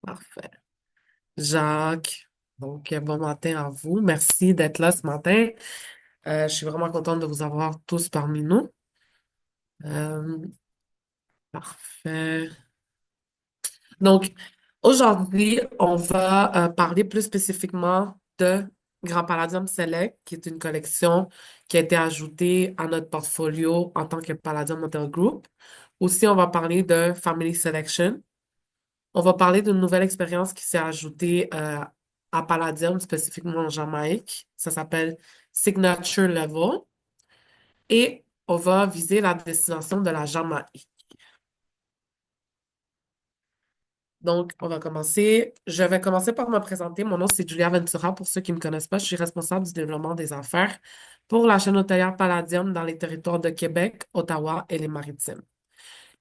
Parfait. Jacques, donc bon matin à vous. Merci d'être là ce matin. Je suis vraiment contente de vous avoir tous parmi nous. Euh, Parfait. Donc, aujourd'hui, on va parler plus spécifiquement de Grand Palladium Select, qui est une collection qui a été ajoutée à notre portfolio en tant que Palladium Hotel Group. Aussi, on va parler de Family Selection. On va parler d'une nouvelle expérience qui s'est ajoutée à Palladium, spécifiquement en Jamaïque. Ça s'appelle Signature Level. Et on va viser la destination de la Jamaïque. Donc, on va commencer. Je vais commencer par me présenter. Mon nom, c'est Julia Ventura. Pour ceux qui ne me connaissent pas, je suis responsable du développement des affaires pour la chaîne hôtelière Palladium dans les territoires de Québec, Ottawa et les Maritimes.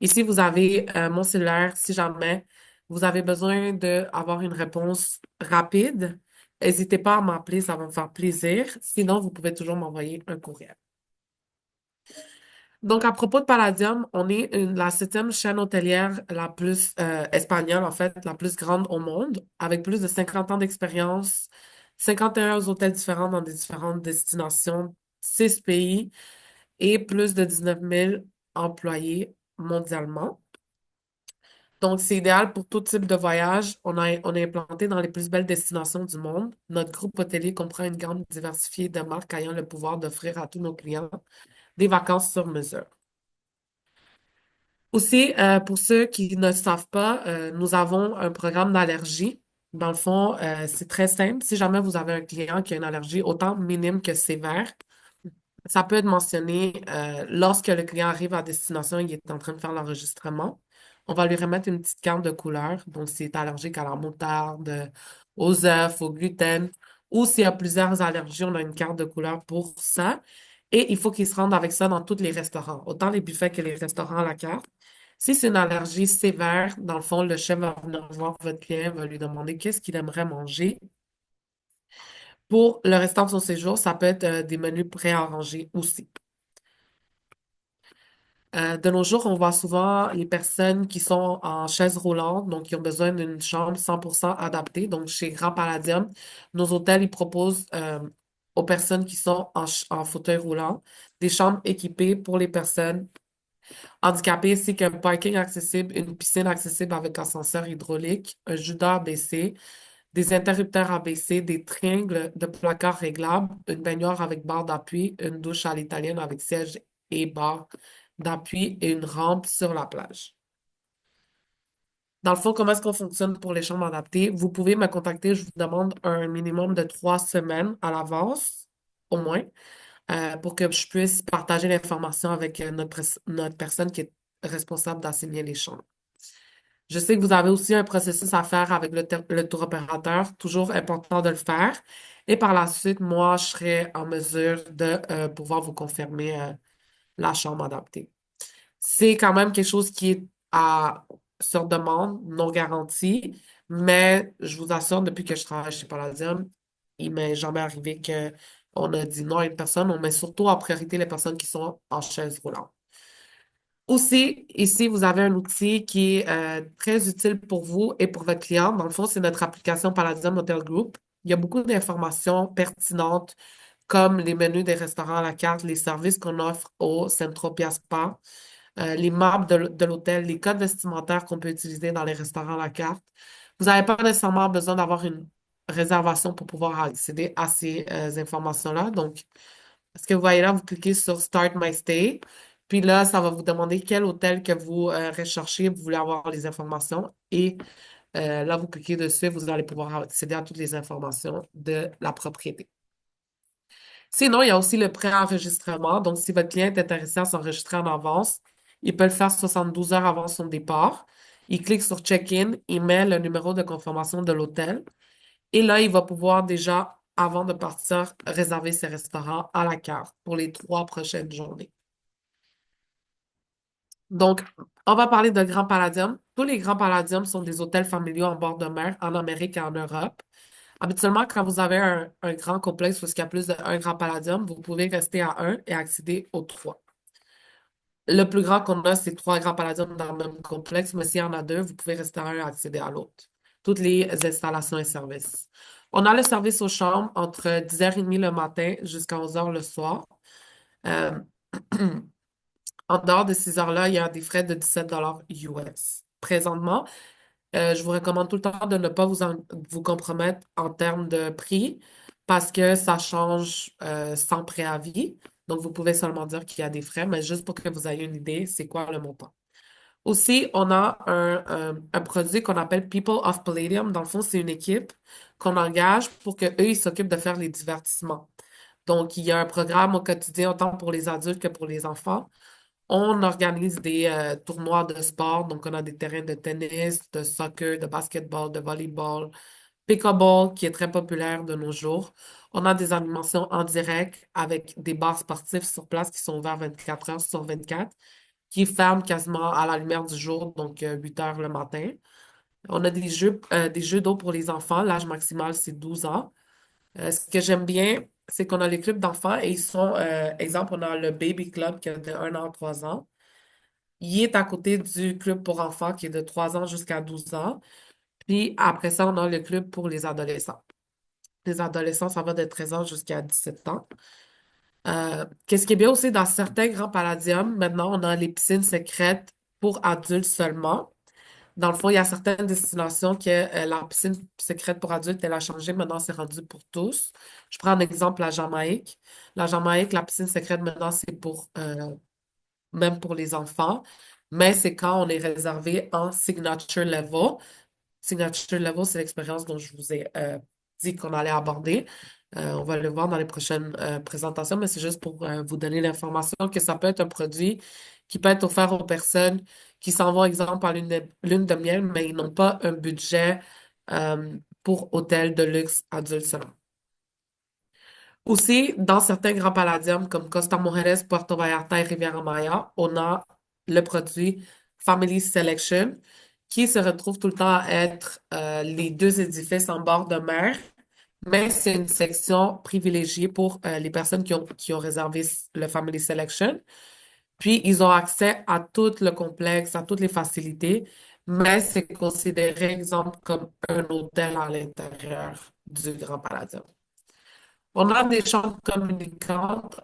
Ici, vous avez mon cellulaire. Si jamais vous avez besoin d'avoir une réponse rapide, n'hésitez pas à m'appeler, ça va me faire plaisir. Sinon, vous pouvez toujours m'envoyer un courriel. Donc, à propos de Palladium, on est la septième chaîne hôtelière la plus espagnole, en fait, la plus grande au monde, avec plus de 50 ans d'expérience, 51 hôtels différents dans des différentes destinations, 6 pays et plus de 19 000 employés mondialement. Donc, c'est idéal pour tout type de voyage. On est implanté dans les plus belles destinations du monde. Notre groupe hôtelier comprend une gamme diversifiée de marques ayant le pouvoir d'offrir à tous nos clients des vacances sur mesure. Aussi, pour ceux qui ne savent pas, nous avons un programme d'allergie. Dans le fond, c'est très simple. Si jamais vous avez un client qui a une allergie autant minime que sévère, ça peut être mentionné lorsque le client arrive à destination et il est en train de faire l'enregistrement. On va lui remettre une petite carte de couleur. Donc, s'il est allergique à la moutarde, aux œufs, au gluten, ou s'il y a plusieurs allergies, on a une carte de couleur pour ça. Et il faut qu'il se rende avec ça dans tous les restaurants, autant les buffets que les restaurants à la carte. Si c'est une allergie sévère, dans le fond, le chef va venir voir votre client, va lui demander qu'est-ce qu'il aimerait manger. Pour le restant de son séjour, ça peut être des menus préarrangés aussi. De nos jours, on voit souvent les personnes qui sont en chaise roulante, donc qui ont besoin d'une chambre 100% adaptée. Donc, chez Grand Palladium, nos hôtels, ils proposent aux personnes qui sont en fauteuil roulant des chambres équipées pour les personnes handicapées, ainsi qu'un parking accessible, une piscine accessible avec ascenseur hydraulique, un jus d'ABC, des interrupteurs ABC, des triangles de placard réglables, une baignoire avec barre d'appui, une douche à l'italienne avec siège et barre d'appui et une rampe sur la plage. Dans le fond, comment est-ce qu'on fonctionne pour les chambres adaptées? Vous pouvez me contacter, je vous demande un minimum de 3 semaines à l'avance, au moins, pour que je puisse partager l'information avec notre personne qui est responsable d'assigner les chambres. Je sais que vous avez aussi un processus à faire avec le tour opérateur, toujours important de le faire. Et par la suite, moi, je serai en mesure de pouvoir vous confirmer la chambre adaptée. C'est quand même quelque chose qui est sur demande, non garanti, mais je vous assure, depuis que je travaille chez Palladium, il m'est jamais arrivé qu'on a dit non à une personne. On met surtout en priorité les personnes qui sont en chaise roulante. Aussi, ici, vous avez un outil qui est très utile pour vous et pour votre client. Dans le fond, c'est notre application Palladium Hotel Group. Il y a beaucoup d'informations pertinentes comme les menus des restaurants à la carte, les services qu'on offre au Centropia Spa, les maps de l'hôtel, les codes vestimentaires qu'on peut utiliser dans les restaurants à la carte. Vous n'avez pas nécessairement besoin d'avoir une réservation pour pouvoir accéder à ces informations-là. Donc, ce que vous voyez là, vous cliquez sur Start My Stay. Puis là, ça va vous demander quel hôtel que vous recherchez, vous voulez avoir les informations. Et là, vous cliquez dessus, vous allez pouvoir accéder à toutes les informations de la propriété. Sinon, il y a aussi le pré-enregistrement. Donc, si votre client est intéressé à s'enregistrer en avance, il peut le faire 72 heures avant son départ. Il clique sur Check-in, il met le numéro de confirmation de l'hôtel. Et là, il va pouvoir déjà, avant de partir, réserver ses restaurants à la carte pour les 3 prochaines journées. Donc, on va parler de Grand Palladium. Tous les Grands Palladiums sont des hôtels familiaux en bord de mer en Amérique et en Europe. Habituellement, quand vous avez un grand complexe où il y a plus d'un Grand Palladium, vous pouvez rester à un et accéder aux trois. Le plus grand qu'on a, c'est 3 Grands Palladiums dans le même complexe, mais s'il y en a deux, vous pouvez rester à un et accéder à l'autre. toutes les installations et services. On a le service aux chambres entre 10h30 le matin jusqu'à 11h le soir. Euh, En dehors de ces heures-là, il y a des frais de 17 US. Présentement, je vous recommande tout le temps de ne pas vous compromettre en termes de prix parce que ça change sans préavis. Donc, vous pouvez seulement dire qu'il y a des frais, mais juste pour que vous ayez une idée, c'est quoi le montant. Aussi, on a un produit qu'on appelle People of Palladium. Dans le fond, c'est une équipe qu'on engage pour qu'eux, ils s'occupent de faire les divertissements. Donc, il y a un programme au quotidien, autant pour les adultes que pour les enfants. On organise des tournois de sport, donc on a des terrains de tennis, de soccer, de basketball, de volleyball, pickleball qui est très populaire de nos jours. On a des animations en direct avec des bars sportifs sur place qui sont ouverts 24 heures sur 24, qui ferment quasiment à la lumière du jour, donc 8 heures le matin. On a des jeux d'eau pour les enfants. L'âge maximal, c'est 12 ans. Ce que j'aime bien, c'est qu'on a les clubs d'enfants et ils sont, exemple, on a le Baby Club qui a de 1 an à 3 ans. Il est à côté du club pour enfants qui est de 3 ans jusqu'à 12 ans. Puis après ça, on a le club pour les adolescents. Les adolescents, ça va de 13 ans jusqu'à 17 ans. Qu'est-ce qui est bien aussi dans certains grands palladiums, maintenant, on a les piscines secrètes pour adultes seulement. Dans le fond, il y a certaines destinations que la piscine secrète pour adultes, elle a changé. Maintenant, c'est rendu pour tous. Je prends un exemple, la Jamaïque. La Jamaïque, la piscine secrète, maintenant, c'est pour même pour les enfants, mais c'est quand on est réservé en signature level. Signature level, c'est l'expérience dont je vous ai dit qu'on allait aborder. On va le voir dans les prochaines présentations, mais c'est juste pour vous donner l'information que ça peut être un produit qui peut être offert aux personnes qui s'en vont, exemple, à lune de miel, mais ils n'ont pas un budget pour hôtel de luxe adulte seulement. Aussi, dans certains grands palladiums comme Costa Mujeres, Puerto Vallarta et Riviera Maya, on a le produit Family Selection qui se retrouve tout le temps à être les deux édifices en bord de mer, mais c'est une section privilégiée pour les personnes qui ont réservé le Family Selection. Puis, ils ont accès à tout le complexe, à toutes les facilités, mais c'est considéré, exemple, comme un hôtel à l'intérieur du Grand Palladium. On a des chambres communicantes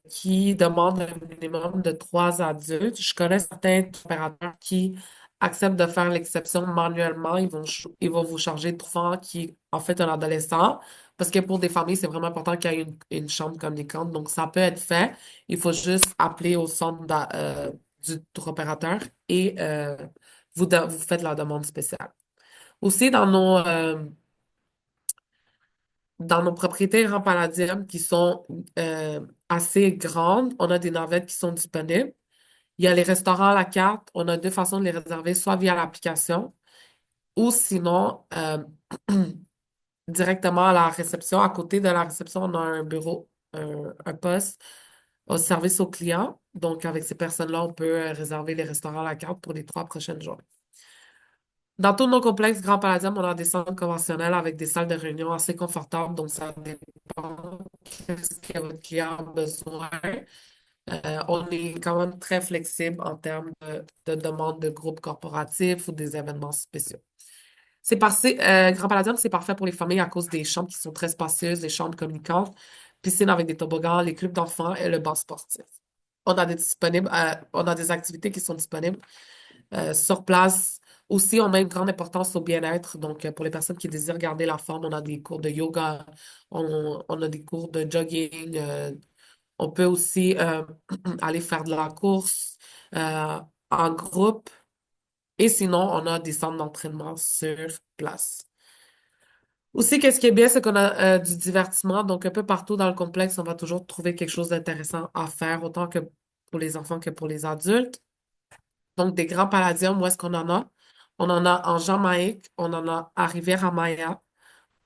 qui demandent un minimum de 3 adultes. Je connais certains opérateurs qui acceptent de faire l'exception manuellement. Ils vont vous charger 3 qui est en fait un adolescent. Parce que pour des familles, c'est vraiment important qu'il y ait une chambre communicante. Donc, ça peut être fait. Il faut juste appeler au centre du tour opérateur et vous faites la demande spéciale. Aussi, dans nos propriétés Grand Palladium qui sont assez grandes, on a des navettes qui sont disponibles. Il y a les restaurants à la carte. On a deux façons de les réserver, soit via l'application ou sinon directement à la réception. À côté de la réception, on a un bureau, un poste au service aux clients. Donc, avec ces personnes-là, on peut réserver les restaurants à la carte pour les 3 prochaines journées. Dans tous nos complexes Grand Palladium, on a des centres conventionnels avec des salles de réunion assez confortables, donc ça dépend de ce que votre client a besoin. On est quand même très flexible en termes de demande de groupes corporatifs ou des événements spéciaux. Grand Palladium, c'est parfait pour les familles à cause des chambres qui sont très spacieuses, des chambres communicantes, piscine avec des toboggans, les clubs d'enfants et le banc sportif. On a des activités qui sont disponibles sur place. Aussi, on a une grande importance au bien-être. Donc, pour les personnes qui désirent garder la forme, on a des cours de yoga, on a des cours de jogging. On peut aussi aller faire de la course euh, en groupe. Et sinon, on a des centres d'entraînement sur place. Aussi, qu'est-ce qui est bien, c'est qu'on a du divertissement. Donc, un peu partout dans le complexe, on va toujours trouver quelque chose d'intéressant à faire, autant que pour les enfants que pour les adultes. Donc, des grands palladiums, où est-ce qu'on en a? On en a en Jamaïque, on en a à Riviera Maya,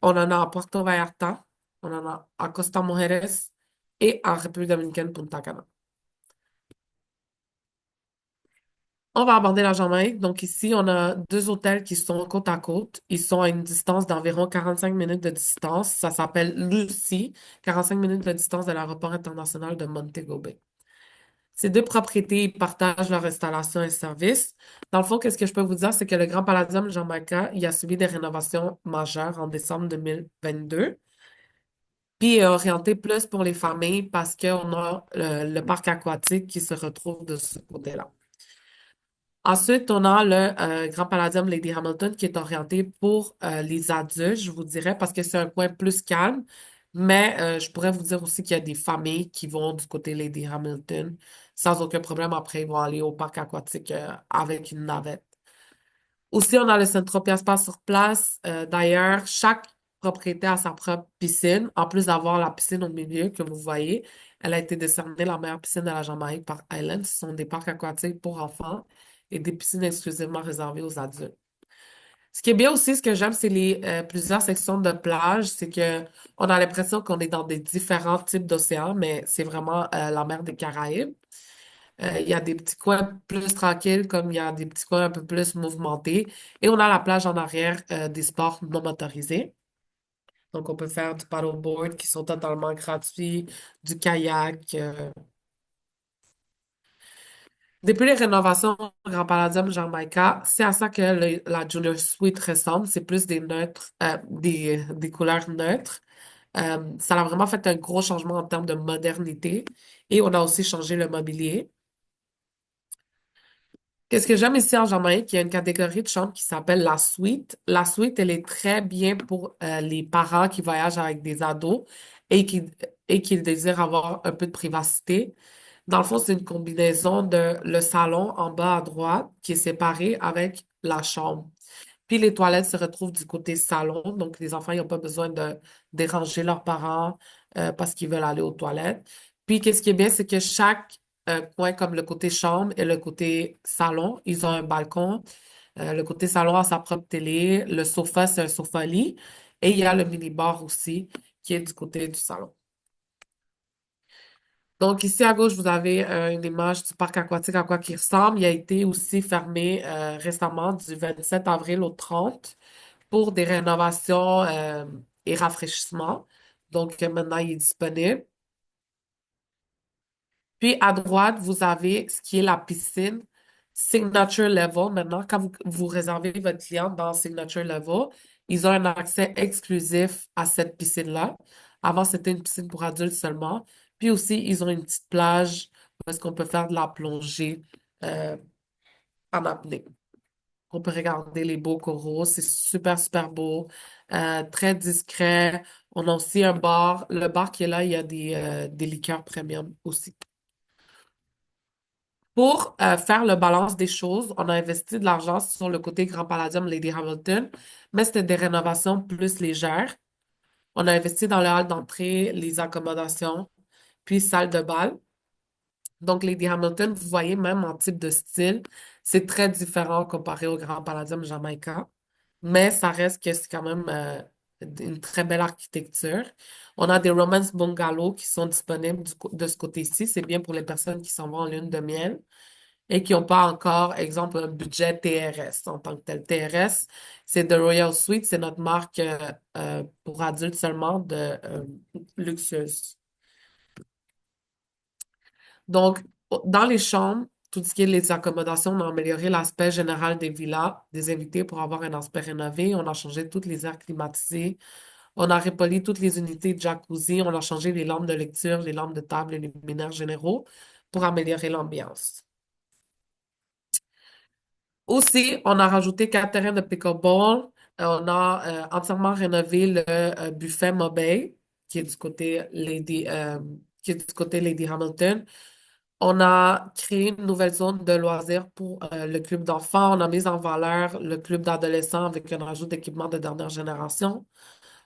on en a à Puerto Vallarta, on en a à Costa Mujeres et en République dominicaine, Punta Cana. On va aborder la Jamaïque. Donc ici, on a deux hôtels qui sont côte à côte. Ils sont à une distance d'environ 45 minutes de distance. Ça s'appelle Lucie, 45 minutes de distance de l'aéroport international de Montego Bay. Ces deux propriétés, ils partagent leur installation et services. Dans le fond, qu'est-ce que je peux vous dire, c'est que le Grand Palladium Jamaïca, il a subi des rénovations majeures en décembre 2022, puis est orienté plus pour les familles parce qu'on a le parc aquatique qui se retrouve de ce côté-là. Ensuite, on a le Grand Palladium Lady Hamilton qui est orienté pour les adultes, je vous dirais, parce que c'est un coin plus calme. Mais je pourrais vous dire aussi qu'il y a des familles qui vont du côté Lady Hamilton sans aucun problème. Après, ils vont aller au parc aquatique avec une navette. Aussi, on a le Centropia Spa sur place. D'ailleurs, chaque propriété a sa propre piscine. En plus d'avoir la piscine au milieu que vous voyez, elle a été décernée la meilleure piscine de la Jamaïque par Island. Ce sont des parcs aquatiques pour enfants et des piscines exclusivement réservées aux adultes. Ce qui est bien aussi, ce que j'aime, c'est les plusieurs sections de plage. C'est que on a l'impression qu'on est dans des différents types d'océans, mais c'est vraiment la mer des Caraïbes. Il y a des petits coins plus tranquilles, comme il y a des petits coins un peu plus mouvementés. Et on a la plage en arrière des sports non motorisés. Donc, on peut faire du paddleboard qui sont totalement gratuits, du kayak. Depuis les rénovations au Grand Palladium Jamaïca, c'est à ça que la Junior Suite ressemble. C'est plus des neutres, des couleurs neutres. Ça a vraiment fait un gros changement en termes de modernité. Et on a aussi changé le mobilier. Qu'est-ce que j'aime ici en Jamaïque, il y a une catégorie de chambres qui s'appelle la suite. La suite, elle est très bien pour les parents qui voyagent avec des ados et qui désirent avoir un peu de privacité. Dans le fond, c'est une combinaison de le salon en bas à droite qui est séparé avec la chambre. Puis les toilettes se retrouvent du côté salon, donc les enfants n'ont pas besoin de déranger leurs parents parce qu'ils veulent aller aux toilettes. Puis qu'est-ce qui est bien, c'est que chaque coin, comme le côté chambre et le côté salon, ils ont un balcon. Le côté salon a sa propre télé. Le sofa, c'est un sofa-lit. Et il y a le mini-bar aussi qui est du côté du salon. Donc ici à gauche, vous avez une image du parc aquatique à quoi qu'il ressemble. Il a été aussi fermé récemment du 27 avril au 30 pour des rénovations et rafraîchissements. Donc, maintenant, il est disponible. Puis, à droite, vous avez ce qui est la piscine Signature Level. Maintenant, quand vous réservez votre client dans Signature Level, ils ont un accès exclusif à cette piscine-là. Avant, c'était une piscine pour adultes seulement. Puis aussi, ils ont une petite plage où est-ce qu'on peut faire de la plongée euh, en apnée. On peut regarder les beaux coraux. C'est super, super beau. Très discret. On a aussi un bar. Le bar qui est là, il y a des liqueurs premium aussi. Pour faire le balance des choses, on a investi de l'argent sur le côté Grand Palladium Lady Hamilton, mais c'était des rénovations plus légères. On a investi dans le hall d'entrée, les accommodations, puis salle de bal. Donc, Lady Hamilton, vous voyez, même en type de style, c'est très différent comparé au Grand Palladium Jamaïca, mais ça reste que c'est quand même une très belle architecture. On a des romance bungalows qui sont disponibles de ce côté-ci. C'est bien pour les personnes qui s'en vont en lune de miel et qui n'ont pas encore, exemple, un budget TRS en tant que tel. TRS, c'est The Royal Suite, c'est notre marque pour adultes seulement de luxueuse. Donc, dans les chambres, tout ce qui est les accommodations, on a amélioré l'aspect général des villas, des invités pour avoir un aspect rénové. On a changé toutes les aires climatisées. On a repoli toutes les unités de jacuzzi. On a changé les lampes de lecture, les lampes de table et les luminaires généraux pour améliorer l'ambiance. Aussi, on a rajouté 4 terrains de pickleball. On a entièrement rénové le buffet mobile qui est du côté Lady Hamilton. On a créé une nouvelle zone de loisirs pour le club d'enfants. On a mis en valeur le club d'adolescents avec un ajout d'équipements de dernière génération.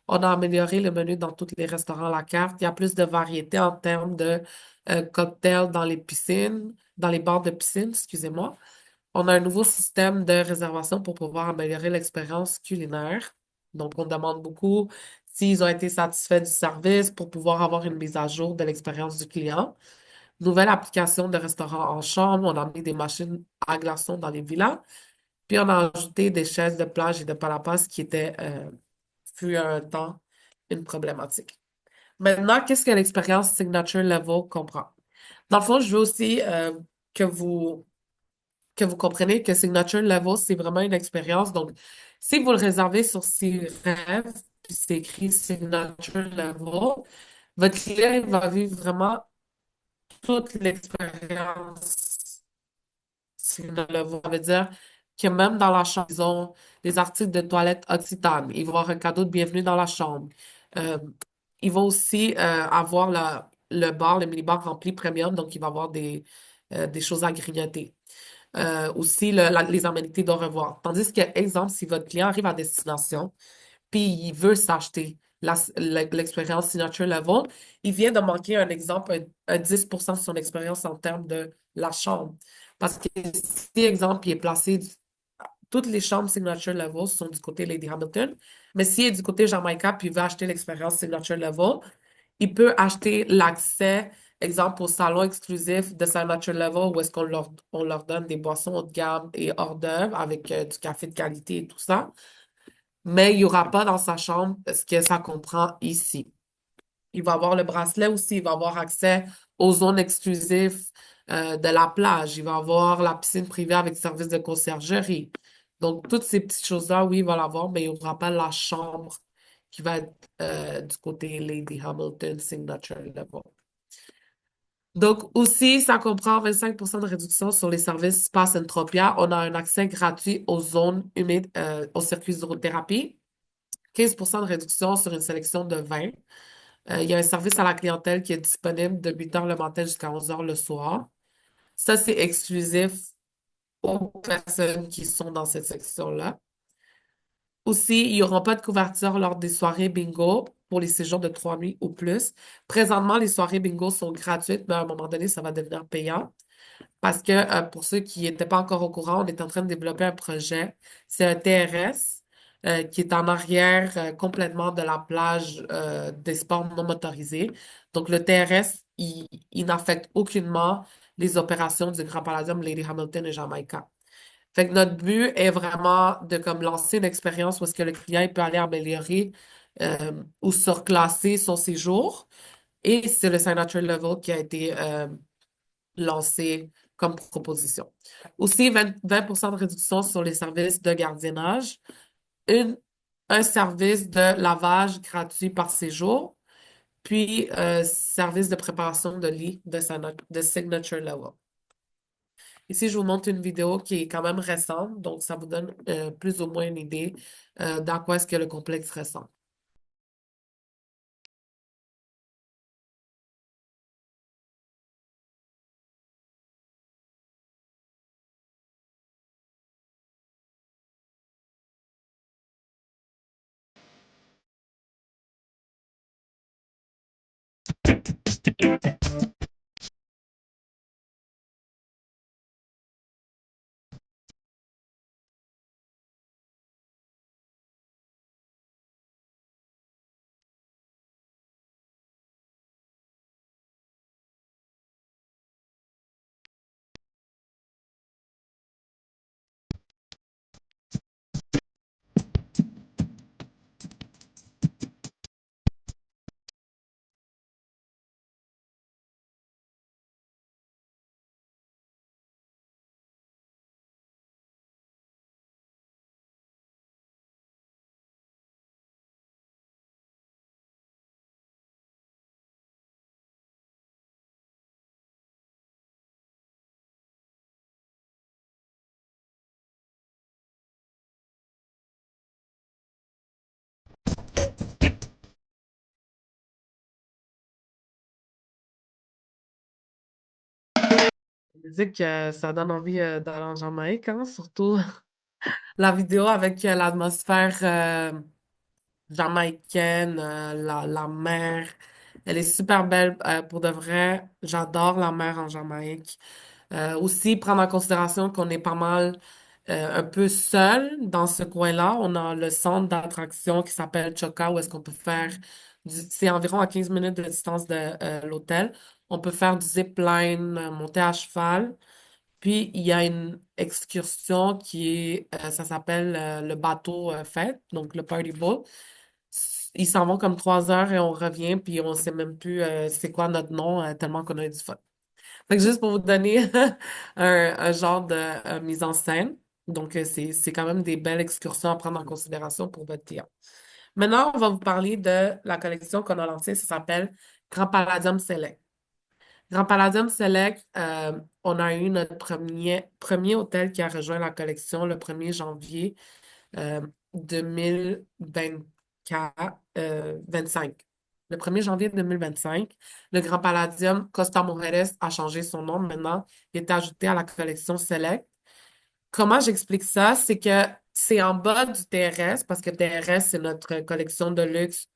On a amélioré le menu dans tous les restaurants à la carte. Il y a plus de variété en termes de cocktails dans les piscines, dans les bars de piscine, excusez-moi. On a un nouveau système de réservation pour pouvoir améliorer l'expérience culinaire. Donc, on demande beaucoup s'ils ont été satisfaits du service pour pouvoir avoir une mise à jour de l'expérience du client. Nouvelle application de restaurant en chambre. On a mis des machines à glaçons dans les villas. Puis, on a ajouté des chaises de plage et de palapas qui étaient, fut un temps, une problématique. Maintenant, qu'est-ce que l'expérience Signature Level comprend? Dans le fond, je veux aussi que vous que vous compreniez que Signature Level, c'est vraiment une expérience. Donc, si vous le réservez sur ses rêves, puis c'est écrit Signature Level, votre client il va vivre vraiment toute l'expérience Signature Level. Ça veut dire que même dans la chambre, ils ont des articles de toilette Occitane. Ils vont avoir un cadeau de bienvenue dans la chambre. Euh, ils vont aussi avoir le bar, le mini-bar rempli premium, donc il va avoir des choses à grignoter. Aussi les aménités de revoir. Tandis que, exemple, si votre client arrive à destination, puis il veut s'acheter l'expérience Signature Level, il vient de manquer un exemple, un 10% de son expérience en termes de la chambre. Parce que si, exemple, il est placé, toutes les chambres Signature Level sont du côté Lady Hamilton, mais s'il est du côté Jamaica, puis il veut acheter l'expérience Signature Level, il peut acheter l'accès, exemple, au salon exclusif de Signature Level où est-ce on leur donne des boissons haut de gamme et hors d'œuvre avec du café de qualité et tout ça. Mais il n'y aura pas dans sa chambre ce que ça comprend ici. Il va avoir le bracelet aussi, il va avoir accès aux zones exclusives de la plage. Il va avoir la piscine privée avec service de conciergerie. Donc, toutes ces petites choses-là, oui, il va l'avoir, mais il n'y aura pas la chambre qui va être du côté Lady Hamilton Signature Level. Donc, aussi, ça comprend 25% de réduction sur les services Spa Centropia. On a un accès gratuit aux zones humides, au circuit d'hydrothérapie. 15% de réduction sur une sélection de vins. Il y a un service à la clientèle qui est disponible de 8 heures le matin jusqu'à 11 heures le soir. Ça, c'est exclusif aux personnes qui sont dans cette section-là. Aussi, il n'y aura pas de couverture lors des soirées bingo pour les séjours de 3 nuits ou plus. Présentement, les soirées bingo sont gratuites, mais à un moment donné, ça va devenir payant. Parce que pour ceux qui n'étaient pas encore au courant, on est en train de développer un projet. C'est un TRS qui est en arrière complètement de la plage des sports non motorisés. Donc, le TRS, il n'affecte aucunement les opérations du Grand Palladium, Lady Hamilton et Jamaica. Fait que notre but est vraiment de comme lancer une expérience où est-ce que le client il peut aller améliorer ou surclasser son séjour. Et c'est le Signature Level qui a été lancé comme proposition. Aussi, 20% de réduction sur les services de gardiennage, une, un service de lavage gratuit par séjour, puis service de préparation de lit de Signature Level. Ici, je vous montre une vidéo qui est quand même récente, donc ça vous donne plus ou moins une idée dans quoi est-ce que le complexe ressemble. La musique, ça donne envie d'aller en Jamaïque, hein, surtout la vidéo avec l'atmosphère jamaïcaine, la mer. Elle est super belle pour de vrai. J'adore la mer en Jamaïque. Aussi, prendre en considération qu'on est pas mal un peu seul dans ce coin-là. On a le centre d'attraction qui s'appelle Choca, où est-ce qu'on peut faire c'est environ à 15 minutes de distance de l'hôtel. On peut faire du zip line, monter à cheval. Puis, il y a une excursion ça s'appelle le bateau fête, donc le party boat. Ils s'en vont comme 3 heures et on revient, puis on sait même plus c'est quoi notre nom, tellement qu'on a eu du fun. Fait que juste pour vous donner un genre de mise en scène. Donc, c'est quand même des belles excursions à prendre en considération pour votre client. Maintenant, on va vous parler de la collection qu'on a lancée. Ça s'appelle Grand Palladium Select. Grand Palladium Select, on a eu notre premier hôtel qui a rejoint la collection le 1er janvier 2024, 25. Le 1er janvier 2025, le Grand Palladium Costa Mujeres a changé son nom. Maintenant, il est ajouté à la collection Select. Comment j'explique ça? C'est que c'est en bas du TRS, parce que TRS, c'est notre collection de luxe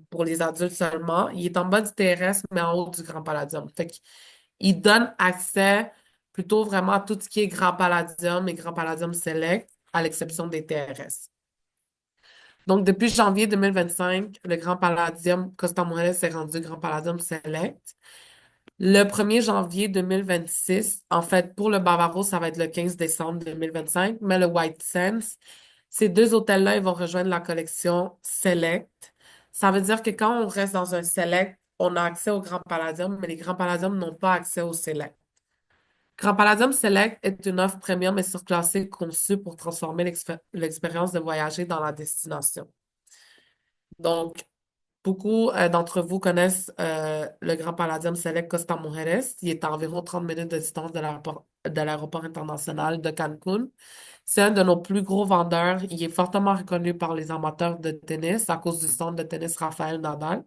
pour les adultes seulement. Il est en bas du TRS, mais en haut du Grand Palladium. Fait qu'il donne accès plutôt vraiment à tout ce qui est Grand Palladium et Grand Palladium Select, à l'exception des TRS. Donc, depuis janvier 2025, le Grand Palladium Costa Mujeres s'est rendu Grand Palladium Select. Le 1er janvier 2026, en fait, pour le Bavaro, ça va être le 15 décembre 2025, mais le White Sands, ces deux hôtels-là, ils vont rejoindre la collection Select. Ça veut dire que quand on reste dans un Select, on a accès au Grand Palladium, mais les Grands Palladium n'ont pas accès au Select. Grand Palladium Select est une offre premium et surclassée conçue pour transformer l'expérience de voyager dans la destination. Donc, beaucoup d'entre vous connaissent le Grand Palladium Select Costa Mujeres. Il est à environ 30 minutes de distance de l'aéroport international de Cancun. C'est un de nos plus gros vendeurs. Il est fortement reconnu par les amateurs de tennis à cause du centre de tennis Rafael Nadal.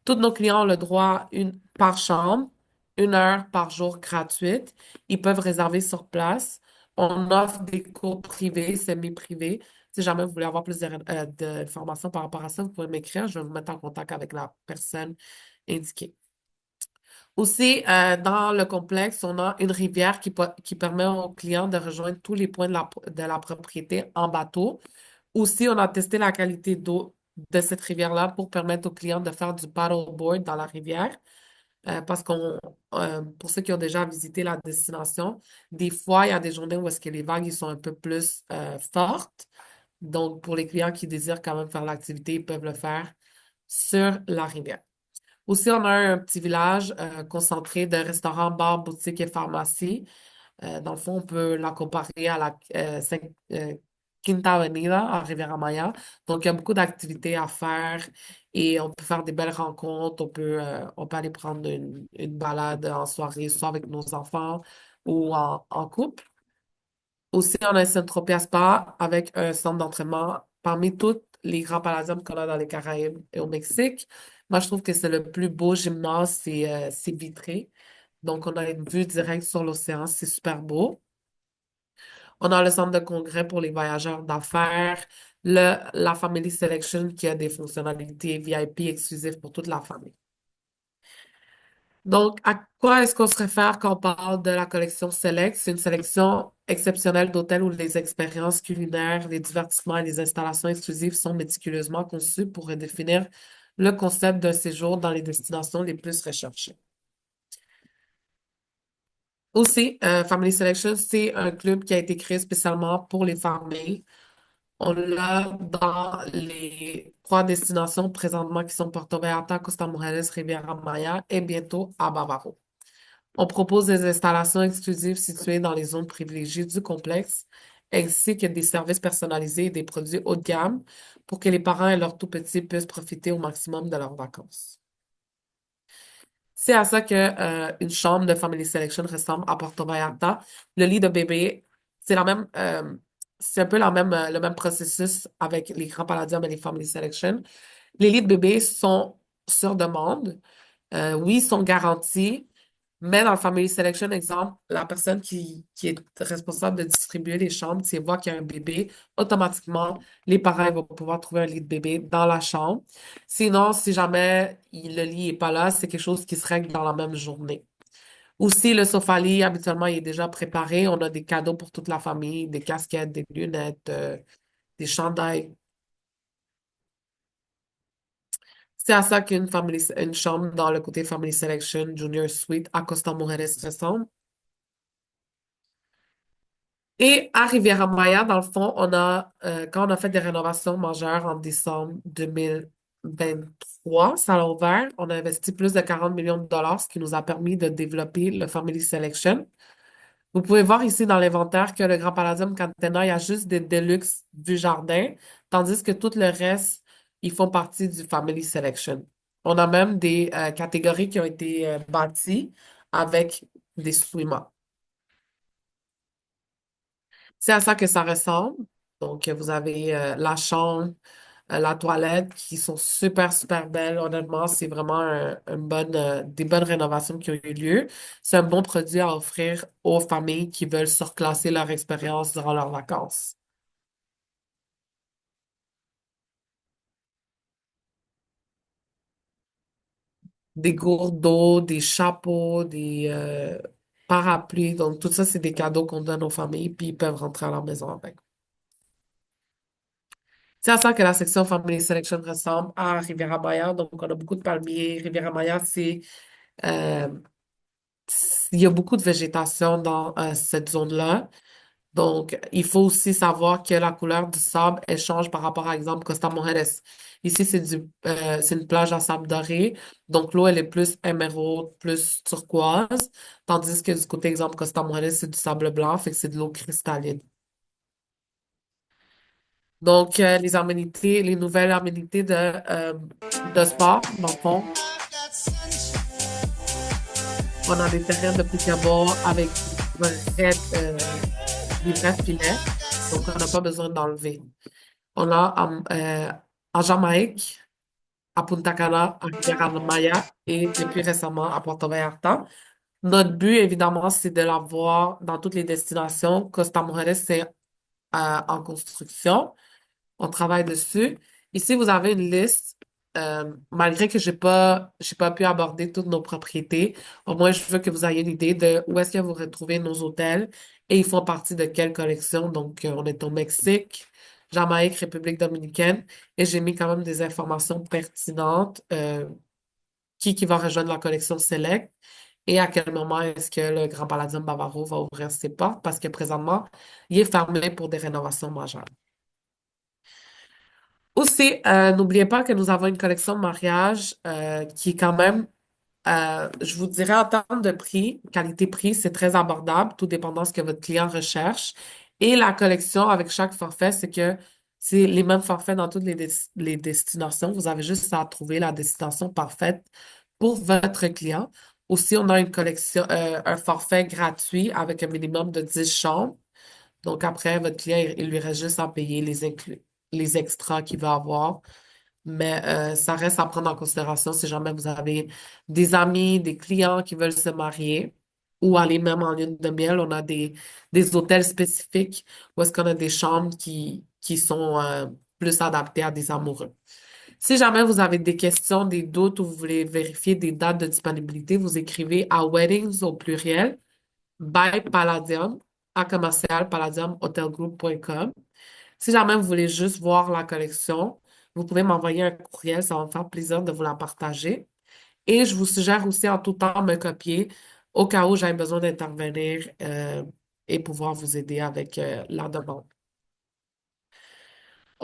Tous nos clients ont le droit à une par chambre, 1 heure par jour gratuite. Ils peuvent réserver sur place. On offre des cours privés, semi-privés. Si jamais vous voulez avoir plus d'informations par rapport à ça, vous pouvez m'écrire. Je vais vous mettre en contact avec la personne indiquée. Aussi, dans le complexe, on a une rivière qui permet aux clients de rejoindre tous les points de la propriété en bateau. Aussi, on a testé la qualité d'eau de cette rivière-là pour permettre aux clients de faire du paddleboard dans la rivière. Parce pour ceux qui ont déjà visité la destination, des fois, il y a des journées où est-ce que les vagues ils sont un peu plus fortes. Donc, pour les clients qui désirent quand même faire l'activité, ils peuvent le faire sur la rivière. Aussi, on a un petit village concentré de restaurants, bars, boutiques et pharmacies. Dans le fond, on peut la comparer à la Quinta Avenida à Riviera Maya. Donc, il y a beaucoup d'activités à faire et on peut faire des belles rencontres. On peut aller prendre une balade en soirée, soit avec nos enfants ou en couple. Aussi, on a un Saint-Tropez Spa avec un centre d'entraînement parmi tous les grands palladiums qu'on a dans les Caraïbes et au Mexique. Moi, je trouve que c'est le plus beau gymnase, c'est vitré. Donc, on a une vue directe sur l'océan, c'est super beau. On a le centre de congrès pour les voyageurs d'affaires, la Family Selection qui a des fonctionnalités VIP exclusives pour toute la famille. Donc, à quoi est-ce qu'on se réfère quand on parle de la collection Select? C'est une sélection exceptionnelle d'hôtels où les expériences culinaires, les divertissements et les installations exclusives sont méticuleusement conçues pour redéfinir le concept d'un séjour dans les destinations les plus recherchées. Aussi, Family Selection, c'est un club qui a été créé spécialement pour les familles. On l'a dans les 3 destinations présentement qui sont Puerto Vallarta, Costa Mujeres, Riviera Maya et bientôt à Bavaro. On propose des installations exclusives situées dans les zones privilégiées du complexe, ainsi que des services personnalisés et des produits haut de gamme pour que les parents et leurs tout-petits puissent profiter au maximum de leurs vacances. C'est à ça que une chambre de Family Selection ressemble à Puerto Vallarta. Le lit de bébé, c'est un peu le même processus avec les grands palladiums et les Family Selection. Les lits de bébé sont sur demande. Oui, ils sont garantis, mais dans le Family Selection, exemple, la personne qui est responsable de distribuer les chambres, si elle voit qu'il y a un bébé, automatiquement, les parents vont pouvoir trouver un lit de bébé dans la chambre. Sinon, si jamais le lit n'est pas là, c'est quelque chose qui se règle dans la même journée. Aussi, le sofa-lit, habituellement, il est déjà préparé. On a des cadeaux pour toute la famille, des casquettes, des lunettes, des chandails. C'est à ça une chambre dans le côté Family Selection Junior Suite à Costa Mujeres ressemble. Et à Riviera Maya, dans le fond, quand on a fait des rénovations majeures en décembre 2000, 2023, salon vert, on a investi plus de 40 millions de dollars, ce qui nous a permis de développer le Family Selection. Vous pouvez voir ici dans l'inventaire que le Grand Palladium Catena, il y a juste des Deluxe du jardin, tandis que tout le reste, ils font partie du Family Selection. On a même des catégories qui ont été bâties avec des swimmers. C'est à ça que ça ressemble. Donc, vous avez la chambre, la toilette qui sont super, super belles. Honnêtement, c'est vraiment des bonnes rénovations qui ont eu lieu. C'est un bon produit à offrir aux familles qui veulent surclasser leur expérience durant leurs vacances. Des gourdes d'eau, des chapeaux, des parapluies. Donc, tout ça, c'est des cadeaux qu'on donne aux familles, puis ils peuvent rentrer à la maison avec. C'est à ça que la section Family Selection ressemble à Riviera Maya. Donc, on a beaucoup de palmiers. Riviera Maya, euh, il y a beaucoup de végétation dans cette zone-là. Donc, il faut aussi savoir que la couleur du sable, elle change par rapport, par exemple, Costa Mujeres. Ici, c'est une plage à sable doré. Donc, l'eau, elle est plus émeraude, plus turquoise. Tandis que du côté, exemple, Costa Mujeres, c'est du sable blanc, fait que c'est de l'eau cristalline. Donc, les nouvelles aménités de sport, dans le fond, on a des terrains de pickleball avec des vrais filets. Donc, on n'a pas besoin d'enlever. On a en Jamaïque, à Punta Cana, à Riviera Maya et depuis récemment à Puerto Vallarta. Notre but, évidemment, c'est de l'avoir dans toutes les destinations. Costa Mujeres, c'est en construction. On travaille dessus. Ici, vous avez une liste. Malgré que j'ai pas pu aborder toutes nos propriétés, au moins, je veux que vous ayez une idée de où est-ce que vous retrouvez nos hôtels et ils font partie de quelle collection. Donc, on est au Mexique, Jamaïque, République dominicaine et j'ai mis quand même des informations pertinentes. Qui va rejoindre la collection Select et à quel moment est-ce que le Grand Palladium Bavaro va ouvrir ses portes parce que présentement, il est fermé pour des rénovations majeures. Aussi, n'oubliez pas que nous avons une collection de mariage qui est quand même, je vous dirais en termes de prix, qualité-prix, c'est très abordable, tout dépendant de ce que votre client recherche. Et la collection avec chaque forfait, c'est que c'est les mêmes forfaits dans toutes les destinations. Vous avez juste à trouver la destination parfaite pour votre client. Aussi, on a une collection, un forfait gratuit avec un minimum de 10 chambres. Donc après, votre client, il lui reste juste à payer les extras qu'il va avoir. Mais ça reste à prendre en considération si jamais vous avez des amis, des clients qui veulent se marier ou aller même en lune de miel. On a des hôtels spécifiques où est-ce qu'on a des chambres qui sont plus adaptées à des amoureux. Si jamais vous avez des questions, des doutes ou vous voulez vérifier des dates de disponibilité, vous écrivez à weddings au pluriel by Palladium à commercial palladiumhotelgroup.com. Si jamais vous voulez juste voir la collection, vous pouvez m'envoyer un courriel, ça va me faire plaisir de vous la partager. Et je vous suggère aussi en tout temps me copier au cas où j'ai besoin d'intervenir et pouvoir vous aider avec la demande.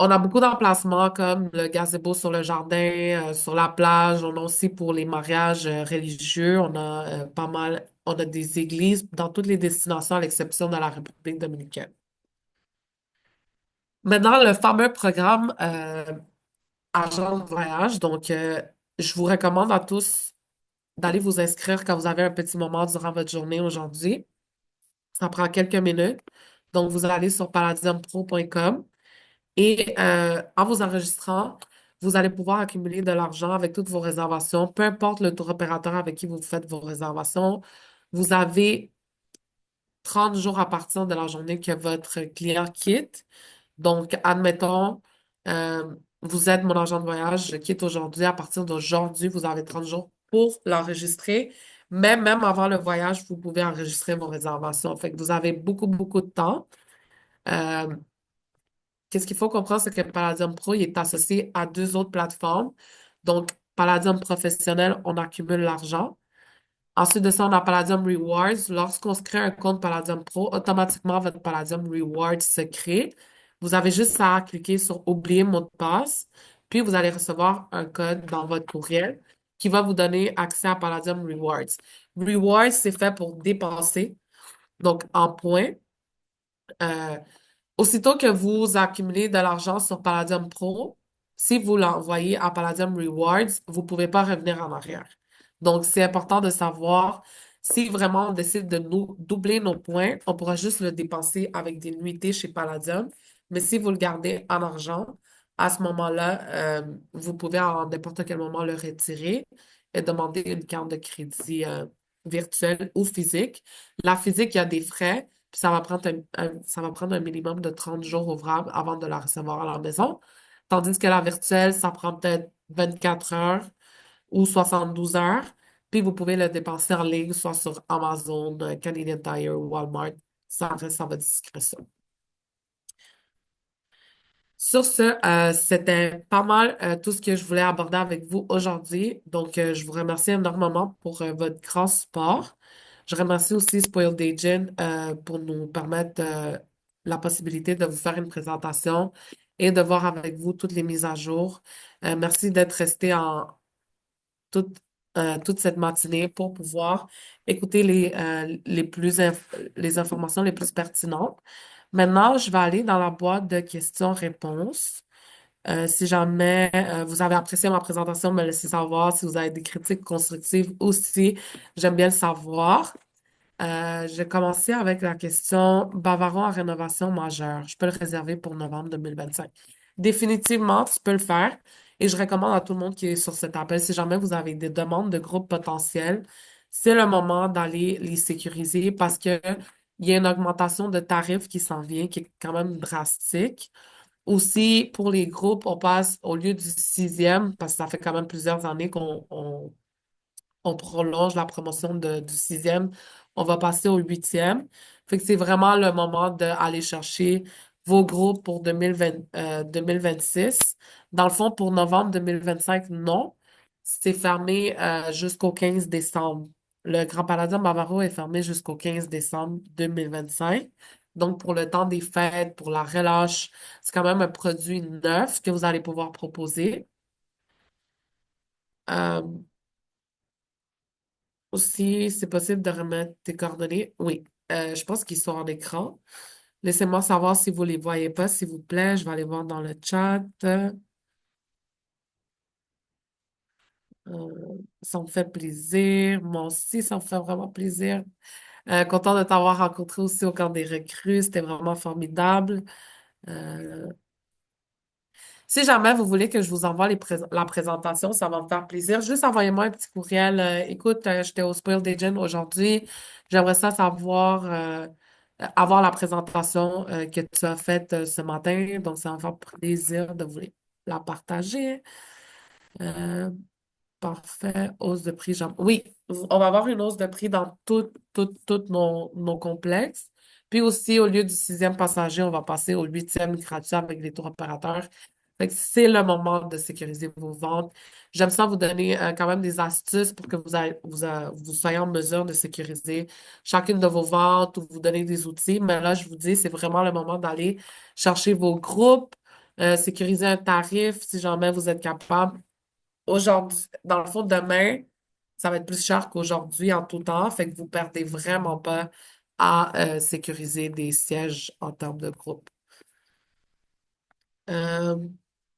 On a beaucoup d'emplacements comme le gazebo sur le jardin, sur la plage. On a aussi pour les mariages religieux, on a pas mal, on a des églises dans toutes les destinations à l'exception de la République dominicaine. Maintenant, le fameux programme Agent de voyage. Donc, je vous recommande à tous d'aller vous inscrire quand vous avez un petit moment durant votre journée aujourd'hui. Ça prend quelques minutes. Donc, vous allez sur palladiumpro.com et en vous enregistrant, vous allez pouvoir accumuler de l'argent avec toutes vos réservations, peu importe le tour opérateur avec qui vous faites vos réservations. Vous avez 30 jours à partir de la journée que votre client quitte. Donc, admettons, vous êtes mon agent de voyage, je quitte aujourd'hui. À partir d'aujourd'hui, vous avez 30 jours pour l'enregistrer. Mais même avant le voyage, vous pouvez enregistrer vos réservations. Fait que vous avez beaucoup, beaucoup de temps. Euh, Qu'est-ce qu'il faut comprendre, c'est que Palladium Pro, il est associé à deux autres plateformes. Donc, Palladium Professionnel, on accumule l'argent. Ensuite de ça, on a Palladium Rewards. Lorsqu'on se crée un compte Palladium Pro, automatiquement, votre Palladium Rewards se crée. Vous avez juste à cliquer sur Oublier mot de passe. Puis, vous allez recevoir un code dans votre courriel qui va vous donner accès à Palladium Rewards. Rewards, c'est fait pour dépenser, donc en points. Euh, Aussitôt que vous accumulez de l'argent sur Palladium Pro, si vous l'envoyez à Palladium Rewards, vous pouvez pas revenir en arrière. Donc, c'est important de savoir si vraiment on décide de nous doubler nos points, on pourra juste le dépenser avec des nuitées chez Palladium. Mais si vous le gardez en argent, à ce moment-là, vous pouvez à n'importe quel moment le retirer et demander une carte de crédit virtuelle ou physique. La physique, il y a des frais. Puis ça va prendre un minimum de 30 jours ouvrables avant de la recevoir à la maison. Tandis que la virtuelle, ça prend peut-être 24 heures ou 72 heures. Puis vous pouvez le dépenser en ligne, soit sur Amazon, Canadian Tire, Walmart. Ça reste à votre discrétion. Sur ce, c'était pas mal tout ce que je voulais aborder avec vous aujourd'hui. Donc, je vous remercie énormément pour votre grand support. Je remercie aussi Spoiled Agent pour nous permettre la possibilité de vous faire une présentation et de voir avec vous toutes les mises à jour. Merci d'être resté en toute, toute cette matinée pour pouvoir écouter les informations les plus pertinentes. Maintenant, je vais aller dans la boîte de questions-réponses. Si jamais vous avez apprécié ma présentation, me laissez savoir. Si vous avez des critiques constructives aussi, j'aime bien le savoir. Je vais commencer avec la question Bavaron en rénovation majeure. Je peux le réserver pour novembre 2025. Définitivement, tu peux le faire. Et je recommande à tout le monde qui est sur cet appel, si jamais vous avez des demandes de groupes potentiels, c'est le moment d'aller les sécuriser parce que il y a une augmentation de tarifs qui s'en vient, qui est quand même drastique. Aussi, pour les groupes, on passe au lieu du sixième, parce que ça fait quand même plusieurs années on prolonge la promotion du sixième, on va passer au huitième. Fait que c'est vraiment le moment d'aller chercher vos groupes pour 2026. Dans le fond, pour novembre 2025, non. C'est fermé jusqu'au 15 décembre. Le Grand Palladium Bavaro est fermé jusqu'au 15 décembre 2025. Donc, pour le temps des fêtes, pour la relâche, c'est quand même un produit neuf que vous allez pouvoir proposer. Euh, Aussi, c'est possible de remettre tes coordonnées. Oui, je pense qu'ils sont en écran. Laissez-moi savoir si vous les voyez pas, s'il vous plaît. Je vais aller voir dans le chat. Ça me fait plaisir. Moi aussi, ça me fait vraiment plaisir. Content de t'avoir rencontré aussi au camp des recrues. C'était vraiment formidable. Euh, Si jamais vous voulez que je vous envoie la présentation, ça va me faire plaisir. Juste envoyez-moi un petit courriel. Écoute, j'étais au Spoiled Agent aujourd'hui. J'aimerais ça savoir, avoir la présentation que tu as faite ce matin. Donc, ça va me faire plaisir de vous la partager. Euh, Parfait. Hausse de prix, oui, on va avoir une hausse de prix dans tous nos complexes. Puis aussi, au lieu du sixième passager, on va passer au huitième gratuit avec les tours opérateurs. Fait que c'est le moment de sécuriser vos ventes. J'aime ça vous donner quand même des astuces pour que vous soyez en mesure de sécuriser chacune de vos ventes ou vous donner des outils. Mais là, je vous dis, c'est vraiment le moment d'aller chercher vos groupes, sécuriser un tarif si jamais vous êtes capable. Aujourd'hui, dans le fond, demain, ça va être plus cher qu'aujourd'hui en tout temps, fait que vous perdez vraiment pas à sécuriser des sièges en termes de groupe. Euh,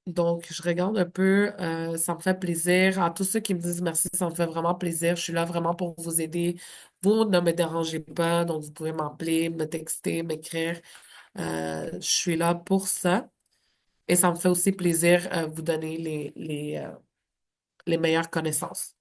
donc, je regarde un peu, ça me fait plaisir. À tous ceux qui me disent merci, ça me fait vraiment plaisir. Je suis là vraiment pour vous aider. Vous ne me dérangez pas, donc vous pouvez m'appeler, me texter, m'écrire. Je suis là pour ça. Et ça me fait aussi plaisir vous donner les meilleures connaissances.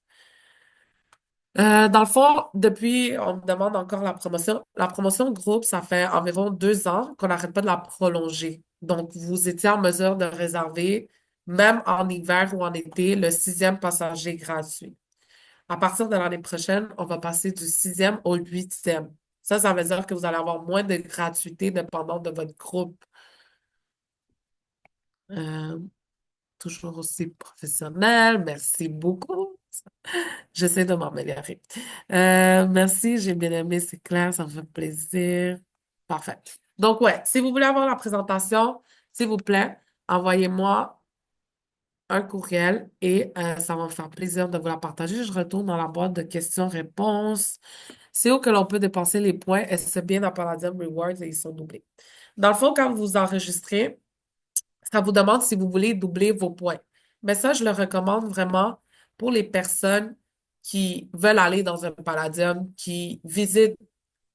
Dans le fond, depuis, on me demande encore la promotion. La promotion groupe, ça fait environ 2 ans qu'on n'arrête pas de la prolonger. Donc, vous étiez en mesure de réserver, même en hiver ou en été, le sixième passager gratuit. À partir de l'année prochaine, on va passer du sixième au huitième. Ça veut dire que vous allez avoir moins de gratuité dépendant de votre groupe. Euh, Toujours aussi professionnel. Merci beaucoup. J'essaie de m'améliorer. Merci, j'ai bien aimé, c'est clair, ça me fait plaisir. Parfait. Donc, ouais, si vous voulez avoir la présentation, s'il vous plaît, envoyez-moi un courriel et ça va me faire plaisir de vous la partager. Je retourne dans la boîte de questions-réponses. C'est où que l'on peut dépenser les points et c'est bien dans Palladium Rewards et ils sont doublés. Dans le fond, quand vous enregistrez, ça vous demande si vous voulez doubler vos points. Mais ça, je le recommande vraiment pour les personnes qui veulent aller dans un Palladium, qui visitent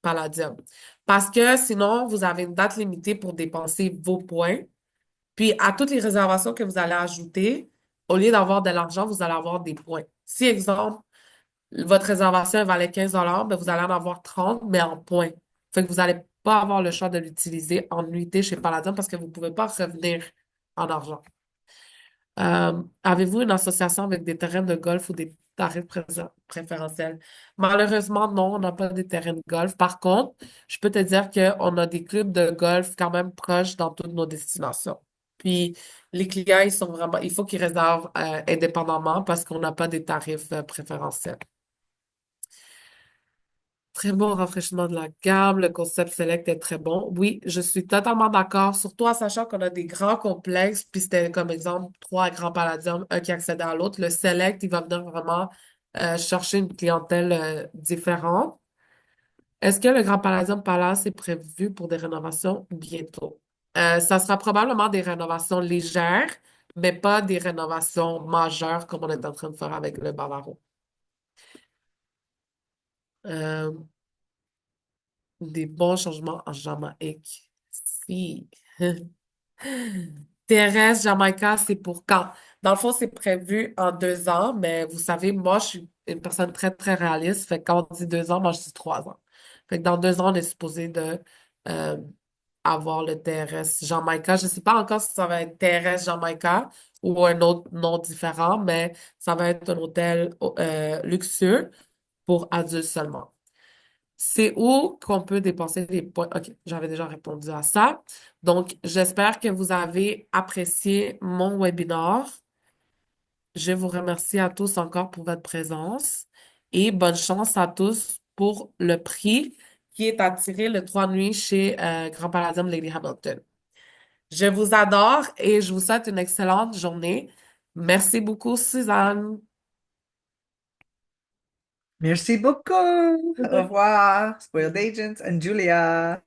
Palladium. Parce que sinon, vous avez une date limitée pour dépenser vos points. Puis, à toutes les réservations que vous allez ajouter, au lieu d'avoir de l'argent, vous allez avoir des points. Si, exemple, votre réservation elle valait 15 ben vous allez en avoir 30 mais en points. Fait que vous n'allez pas avoir le choix de l'utiliser en nuitée chez Palladium parce que vous ne pouvez pas revenir en argent. Avez-vous une association avec des terrains de golf ou des tarifs préférentiels? Malheureusement, non, on n'a pas des terrains de golf. Par contre, je peux te dire qu'on a des clubs de golf quand même proches dans toutes nos destinations. Puis, les clients, ils sont vraiment, il faut qu'ils réservent indépendamment parce qu'on n'a pas des tarifs préférentiels. Très bon rafraîchissement de la gamme, le concept Select est très bon. Oui, je suis totalement d'accord, surtout en sachant qu'on a des grands complexes, puis c'était comme exemple trois grands palladiums, un qui accède à l'autre. Le Select, il va venir vraiment chercher une clientèle différente. Est-ce que le Grand Palladium Palace est prévu pour des rénovations bientôt? Ça sera probablement des rénovations légères, mais pas des rénovations majeures comme on est en train de faire avec le Bavaro. Euh, des bons changements en Jamaïque. Si. TRS, Jamaïca, c'est pour quand? Dans le fond, c'est prévu en 2 ans, mais vous savez, moi, je suis une personne très, très réaliste. Fait que quand on dit 2 ans, moi, je dis 3 ans. Fait que dans 2 ans, on est supposé de euh, avoir le TRS Jamaïca. Je ne sais pas encore si ça va être TRS Jamaïca ou un autre nom différent, mais ça va être un hôtel luxueux pour adultes seulement. C'est où qu'on peut dépenser les points? OK, j'avais déjà répondu à ça. Donc, j'espère que vous avez apprécié mon webinaire. Je vous remercie à tous encore pour votre présence et bonne chance à tous pour le prix qui est attiré le 3 nuits chez Grand Palladium Lady Hamilton. Je vous adore et je vous souhaite une excellente journée. Merci beaucoup, Suzanne. Merci beaucoup. Au revoir, Spoiled Agents and Julia.